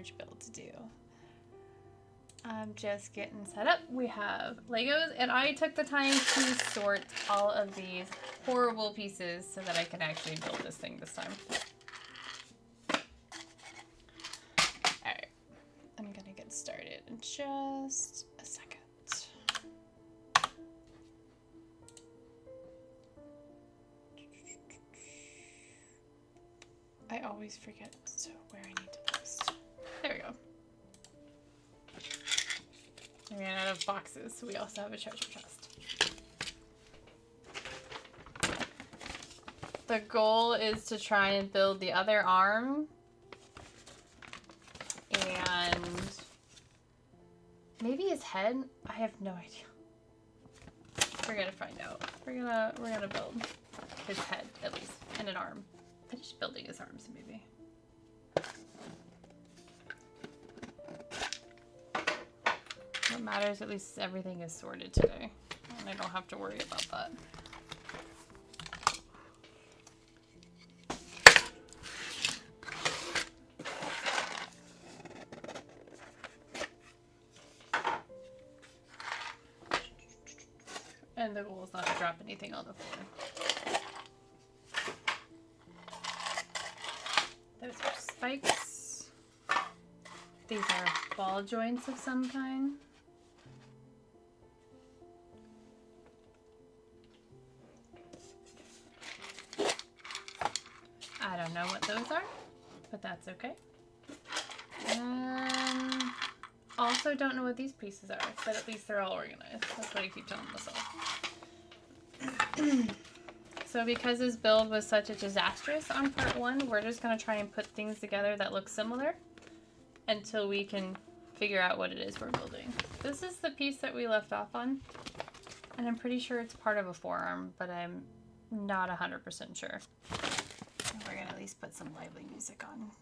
large build to do. I'm just getting set up. We have Legos, and I took the time to sort all of these horrible pieces so that I can actually build this thing this time. Alright, I'm gonna get started in just a second. I always forget where I need to post. There we go. I ran out of boxes, so we also have a treasure chest. The goal is to try and build the other arm. And maybe his head? I have no idea. We're gonna find out. We're gonna build his head, at least, and an arm. Finish building his arms, maybe. What matters, at least everything is sorted today. And I don't have to worry about that. And the goal is not to drop anything on the floor. Those are spikes. These are ball joints of some kind. I don't know what those are, but that's okay. Also don't know what these pieces are, but at least they're all organized. That's what I keep telling myself. So because this build was such a disastrous on part 1, we're just going to try and put things together that look similar until we can figure out what it is we're building. This is the piece that we left off on, and I'm pretty sure it's part of a forearm, but I'm not 100% sure. And we're going to at least put some lively music on.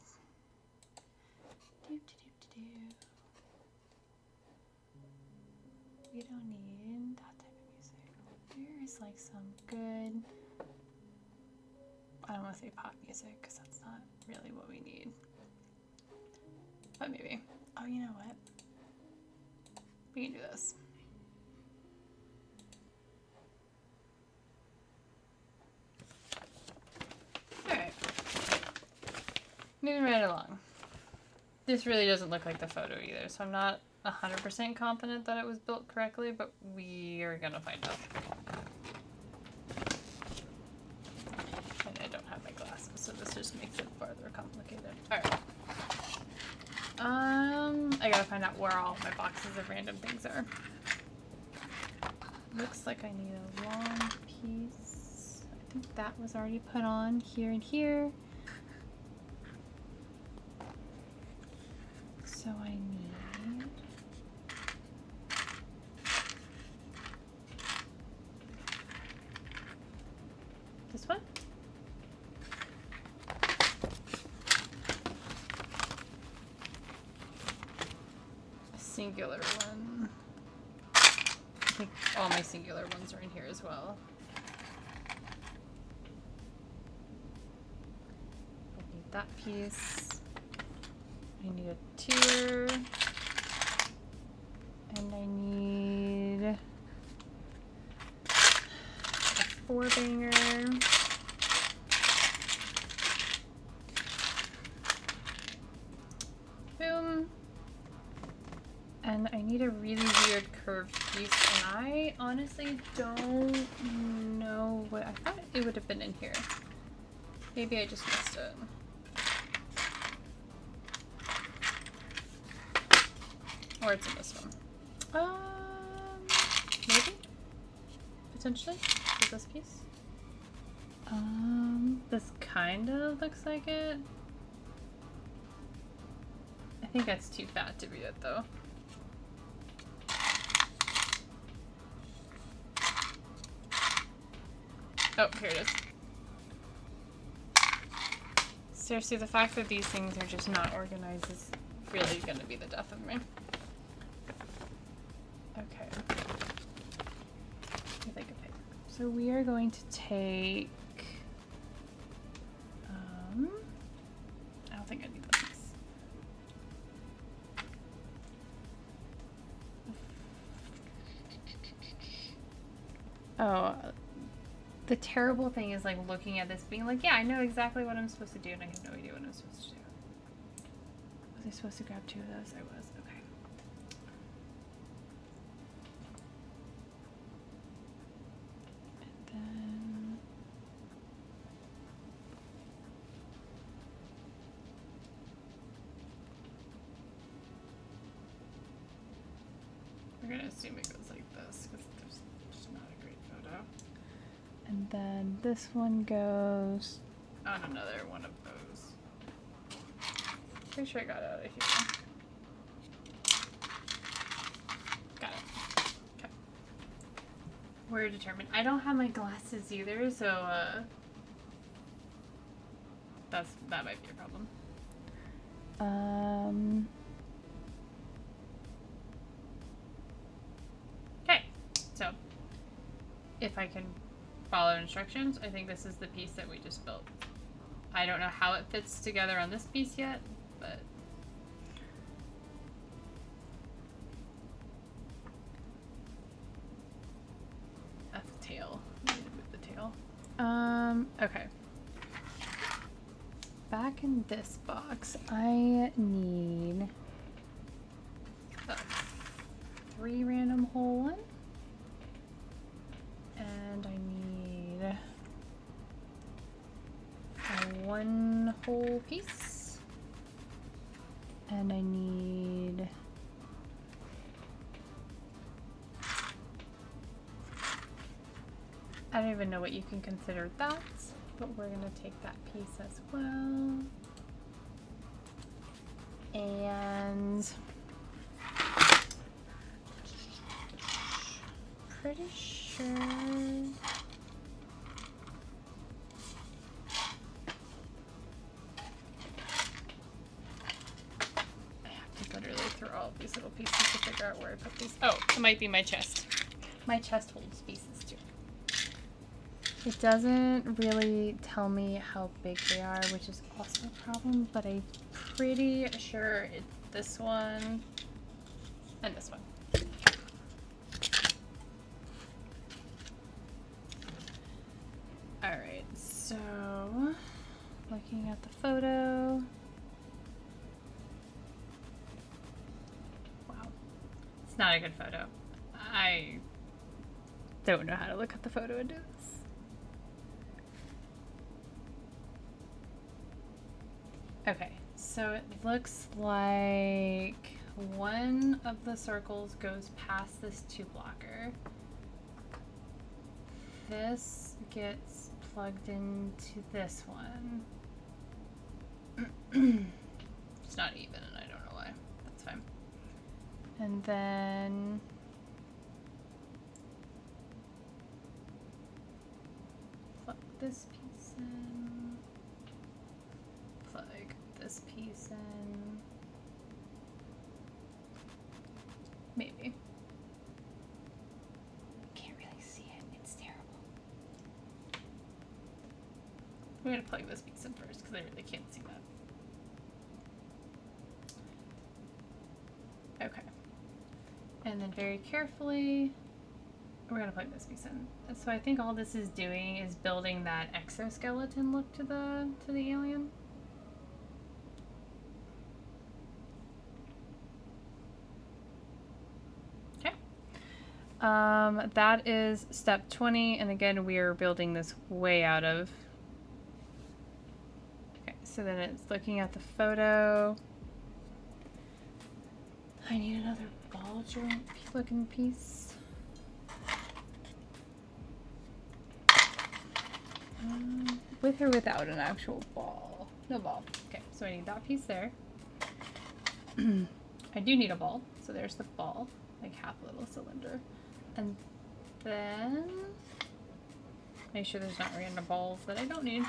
We don't need that type of music. There is like some good, I don't want to say pop music because that's not really what we need. But maybe. Oh, you know what? We can do this. Alright. Moving right along. This really doesn't look like the photo either, so I'm not 100% confident that it was built correctly, but we are gonna find out. And I don't have my glasses, so this just makes it farther complicated. Alright. I gotta find out where all my boxes of random things are. Looks like I need a long piece. I think that was already put on here and here. So I need this one. A singular one. I think all my singular ones are in here as well. I need that piece. I need a tier, and I need a 4-banger, boom, and I need a really weird curved piece, and I honestly don't know what, I thought it would have been in here. Maybe I just missed it. Or it's in this one. Maybe? Potentially? Is this piece? This kind of looks like it. I think that's too fat to be it, though. Oh, here it is. Seriously, the fact that these things are just not organized is really gonna be the death of me. Okay. So we are going to take, I don't think I need this piece. Oh, the terrible thing is like looking at this being like, yeah, I know exactly what I'm supposed to do, and I have no idea what I'm supposed to do. Was I supposed to grab 2 of those? I was. Okay. And then we're gonna assume it goes like this because there's just not a great photo. And then this one goes on another one of those. Pretty sure I got it out of here. Got it. Okay. We're determined. I don't have my glasses either, so that might be a problem. Okay, so if I can follow instructions, I think this is the piece that we just built. I don't know how it fits together on this piece yet, but that's the tail. I need to move the tail. Okay. Back in this box, I need 3 random hole one. And I need a 1 hole piece. And I need I don't even know what you can consider that, but we're gonna take that piece as well. And pretty sure I have to literally throw all of these little pieces to figure out where I put these. Oh, it might be my chest. My chest holds pieces too. It doesn't really tell me how big they are, which is also a problem, but I'm pretty sure it's this one and this one. Alright, so looking at the photo. Wow. It's not a good photo. I don't know how to look at the photo and do this. Okay, so it looks like one of the circles goes past this 2 blocker. This gets plugged into this one. It's not even, and I don't know why. That's fine. And then plug this piece in. Plug this piece in. Maybe. Can't really see it. It's terrible. I'm gonna plug this piece in first because I really can't see that. Okay. And then very carefully, we're gonna plug this piece in. So I think all this is doing is building that exoskeleton look to the alien. Okay. That is step 20, and again we are building this way out of. Okay, so then it's looking at the photo. I need another ball joint looking piece. With or without an actual ball? No ball. Okay, so I need that piece there. I do need a ball, so there's the ball, like half a little cylinder. And then make sure there's not random balls that I don't need.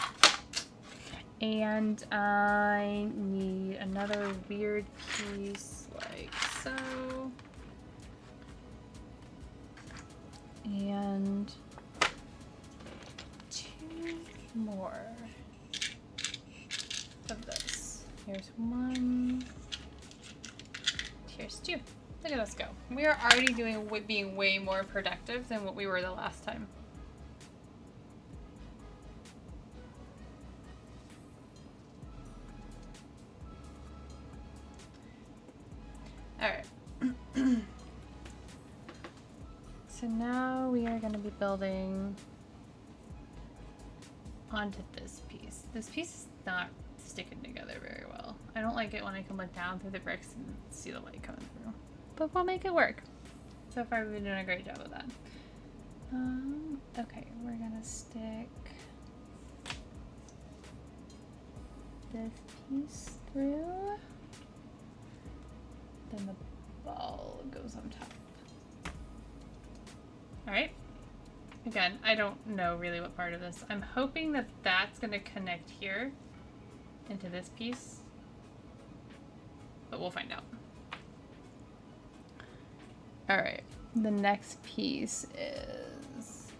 And I need another weird piece like so. And 2 more of this. Here's 1. Here's 2. Look at us go. We are already being way more productive than what we were the last time. Alright. So now we are going to be building onto this piece. This piece is not sticking together very well. I don't like it when I can look down through the bricks and see the light coming through. But we'll make it work. So far we've been doing a great job of that. Okay, we're going to stick this piece through. Then the ball goes on top. Alright. Again, I don't know really what part of this. I'm hoping that that's going to connect here into this piece. But we'll find out. Alright. The next piece is...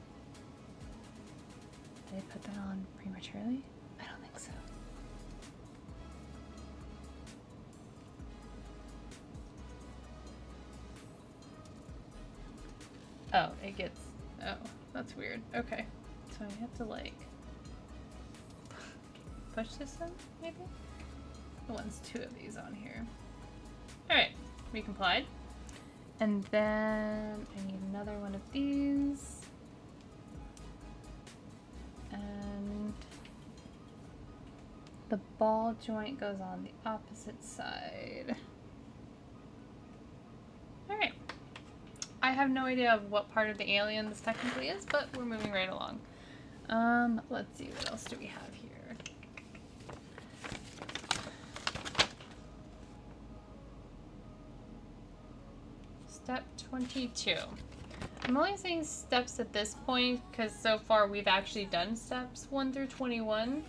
Did I put that on prematurely? I don't think so. Oh, it gets... Oh, that's weird. Okay. So I have to, like... push this in, maybe? The one's 2 of these on here. Alright. We complied. And then I need another one of these. And the ball joint goes on the opposite side. Alright. I have no idea of what part of the alien this technically is, but we're moving right along. Let's see, what else do we have here? Step 22. I'm only saying steps at this point because so far we've actually done steps 1 through 21.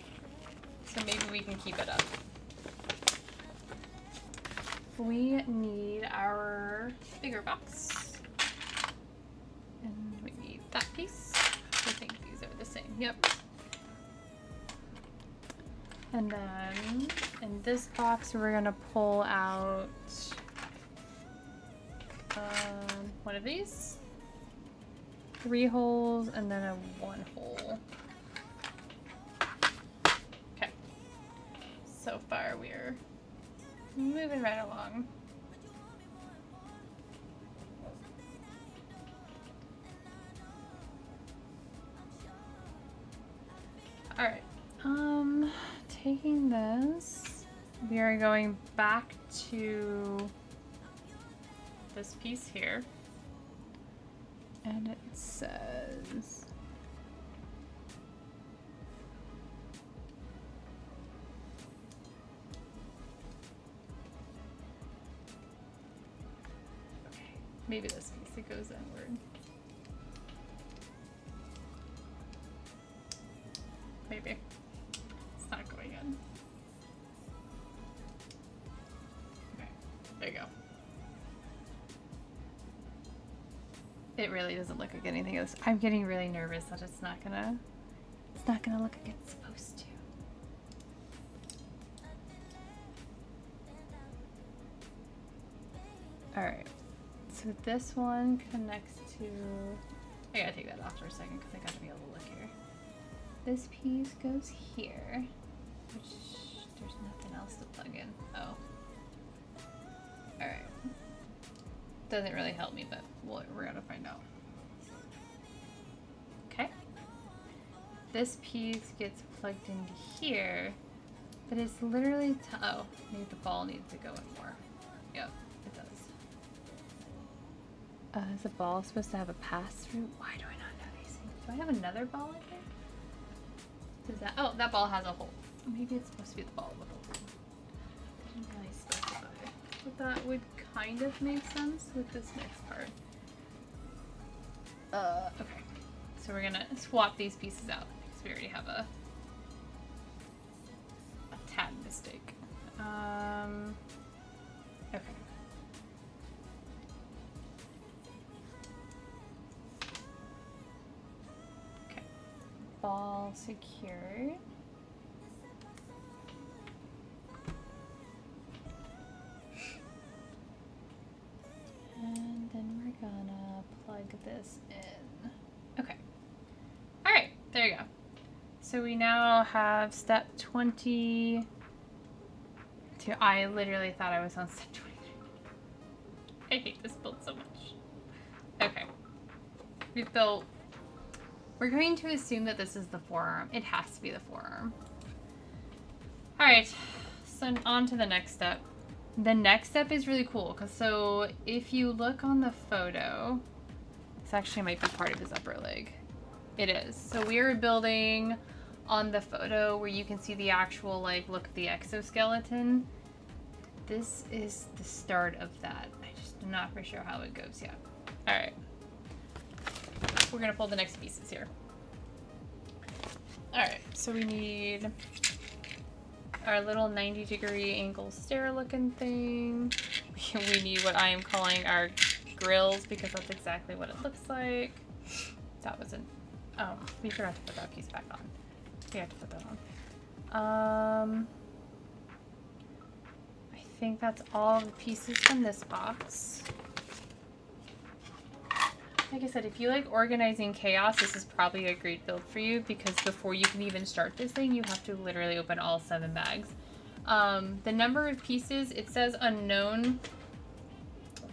So maybe we can keep it up. We need our bigger box. And we need that piece. I think these are the same. Yep. And then in this box we're going to pull out one of these, 3 holes, and then a 1 hole. Okay. So far we're moving right along. Alright. Taking this, we are going back to this piece here, and it says okay, maybe this piece, it goes inward. Maybe it's not going in. Okay, there you go. It really doesn't look like anything else. I'm getting really nervous that it's not gonna look like it's supposed to. Alright. So this one connects to... I gotta take that off for a second because I gotta be able to look here. This piece goes here, which there's nothing else to plug in. Oh. Alright. Doesn't really help me, but we're gonna find out. Okay. This piece gets plugged into here, but it's literally oh, maybe the ball needs to go in more. Yep, it does. Is the ball supposed to have a pass-through? Why do I not know these things? Do I have another ball in here? Does that? Oh, that ball has a hole. Maybe it's supposed to be the ball with a hole. Didn't really specify. But that would kind of make sense with this next part. Okay. So we're gonna swap these pieces out because we already have a tad mistake. Okay. Okay. Ball secured. And then we're gonna plug this in. Okay. Alright, there you go. So we now have step 22. I literally thought I was on step 23. I hate this build so much. Okay. We've built... We're going to assume that this is the forearm. It has to be the forearm. Alright. So on to the next step. The next step is really cool. Because so if you look on the photo... This actually might be part of his upper leg. It is. So we are building on the photo where you can see the actual, like, look at the exoskeleton. This is the start of that. I just am not for sure how it goes yet. Alright. We're gonna pull the next pieces here. Alright, so we need our little 90-degree angle stair looking thing. We need what I am calling our grills because that's exactly what it looks like. That wasn't... Oh, we forgot to put that piece back on. We have to put that on. I think that's all the pieces from this box. Like I said, if you like organizing chaos, this is probably a great build for you because before you can even start this thing, you have to literally open all 7 bags. The number of pieces, it says unknown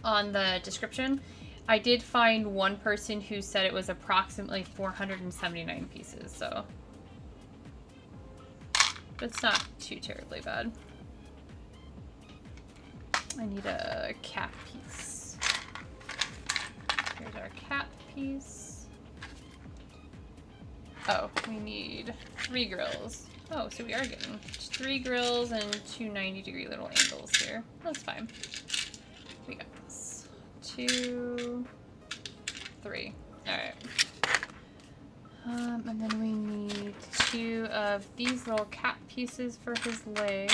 on the description. I did find one person who said it was approximately 479 pieces, so it's not too terribly bad. I need a cap piece. Here's our cap piece. Oh, we need 3 grills. Oh, so we are getting 3 grills and 2 90-degree little angles here. That's fine. We got this. 2, 3. Alright. And then we need 2 of these little cap pieces for his leg.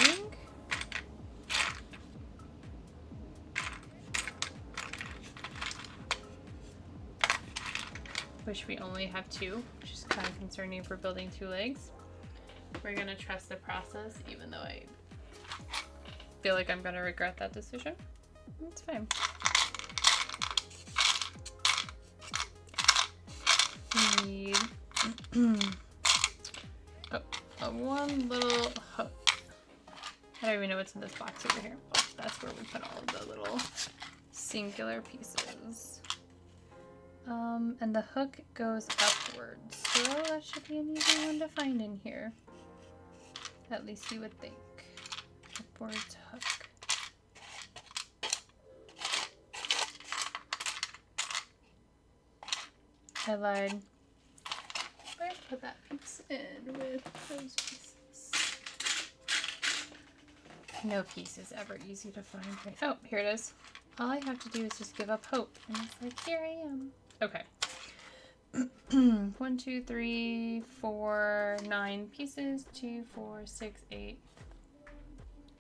Wish we only have 2, which is kind of concerning if we're building 2 legs. We're gonna trust the process, even though I feel like I'm gonna regret that decision. It's fine. We need one little hook. I don't even know what's in this box over here. Oh, that's where we put all of the little singular pieces. And the hook goes upwards, so that should be an easy one to find in here. At least you would think. Upwards hook. I lied. I put that piece in with those pieces. No piece is ever easy to find. Oh, here it is. All I have to do is just give up hope. And it's like, here I am. Okay. 1, 2, 3, 4, 9 pieces. 2, 4, 6, 8,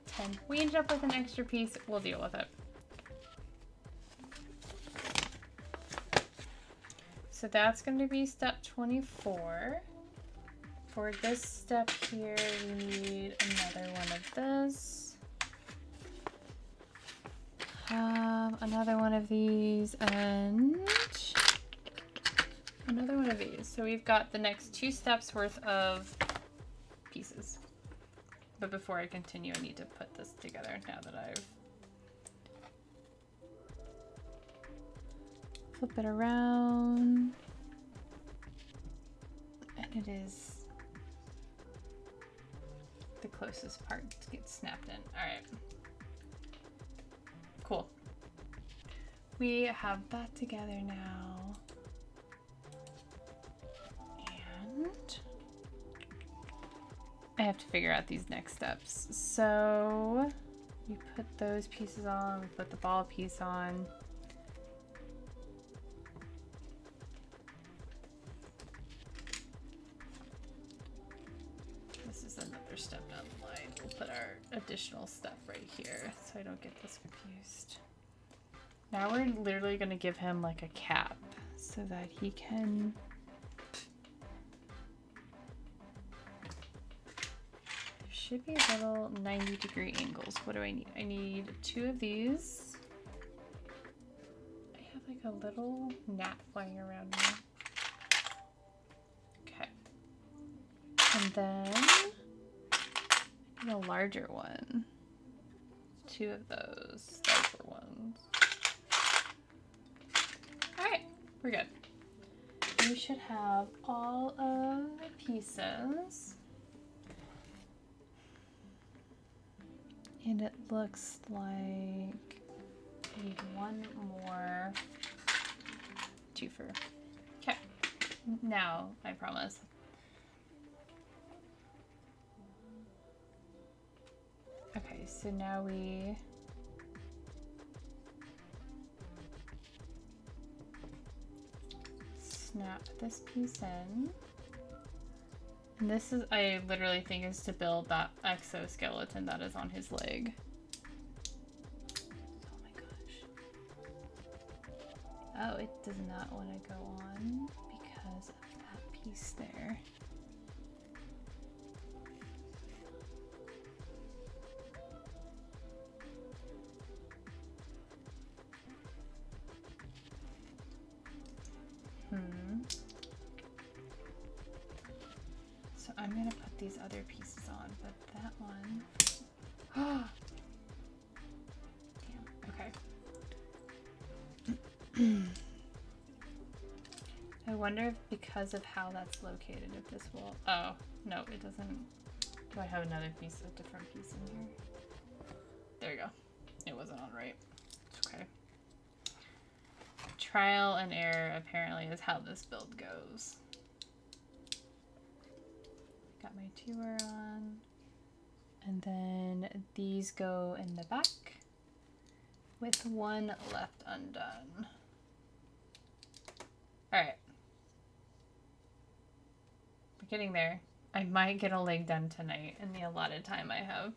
10. We ended up with an extra piece. We'll deal with it. So that's going to be step 24. For this step here, we need another one of this. Another one of these and another one of these. So we've got the next 2 steps worth of pieces. But before I continue, I need to put this together now that I've flip it around. And it is the closest part to get snapped in. All right. Cool. We have that together now. And I have to figure out these next steps. So you put those pieces on, we put the ball piece on. This is another step down the line. We'll put our additional stuff right here so I don't get this confused. Now we're literally going to give him like a cap so that he can should be little 90-degree angles. What do I need? I need 2 of these. I have like a little gnat flying around me. Okay. And then I need a larger one. 2 of those larger ones. Alright, we're good. We should have all of the pieces. And it looks like we need one more twofer. Okay, now I promise. Okay, so now we snap this piece in. And this is, I literally think, is to build that exoskeleton that is on his leg. Oh my gosh. Oh, it does not want to go on because of that piece there. So I'm gonna put these other pieces on, but that one. Damn, okay. I wonder if because of how that's located, if this will. Oh, no, it doesn't. Do I have another piece, a different piece in here? There we go. It wasn't on right. It's okay. Trial and error apparently is how this build goes. Got my tour on. And then these go in the back with one left undone. Alright. We're getting there. I might get a leg done tonight in the allotted time I have.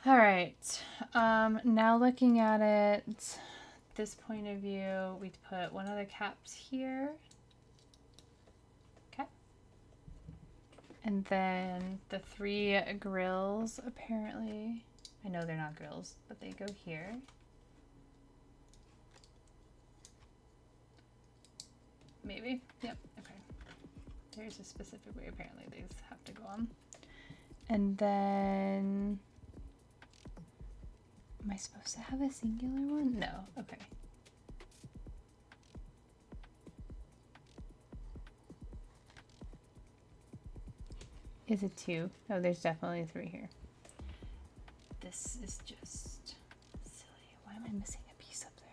Alright. Now looking at it, this point of view, we put one of the caps here. Okay. And then the 3 grills, apparently. I know they're not grills, but they go here. Maybe. Yep. Okay. There's a specific way apparently these have to go on. And then... Am I supposed to have a singular one? No. Okay. Is it 2? Oh, there's definitely 3 here. This is just silly. Why am I missing a piece up there?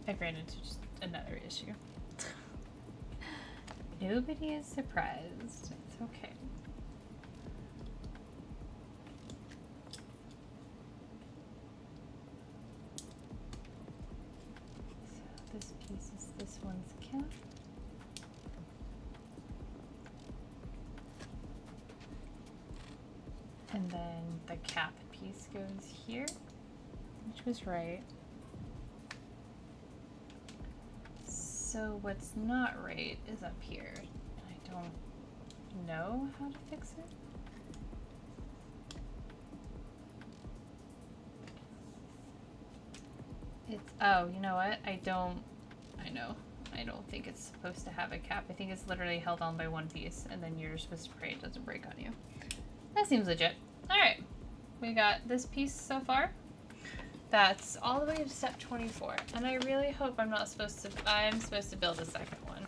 I've ran into just another issue. Nobody is surprised. It's okay. So this piece is this one's cap. And then the cap piece goes here, which was right. So what's not right is up here. I don't know how to fix it. It's, oh, you know what? I don't think it's supposed to have a cap. I think it's literally held on by one piece, and then you're supposed to pray it doesn't break on you. That seems legit. Alright, we got this piece so far. That's all the way to step 24, and I really hope I'm supposed to build a second one.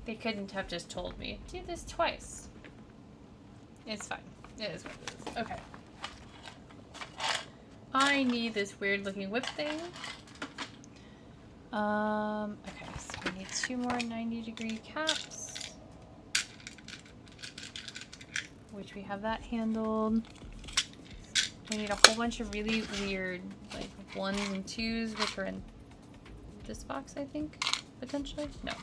They couldn't have just told me, do this twice. It's fine. It is what it is. Okay. I need this weird looking whip thing. Okay, so we need 2 more 90-degree caps. Which we have that handled. We need a whole bunch of really weird, like, 1s and 2s, which are in this box, I think, potentially? No,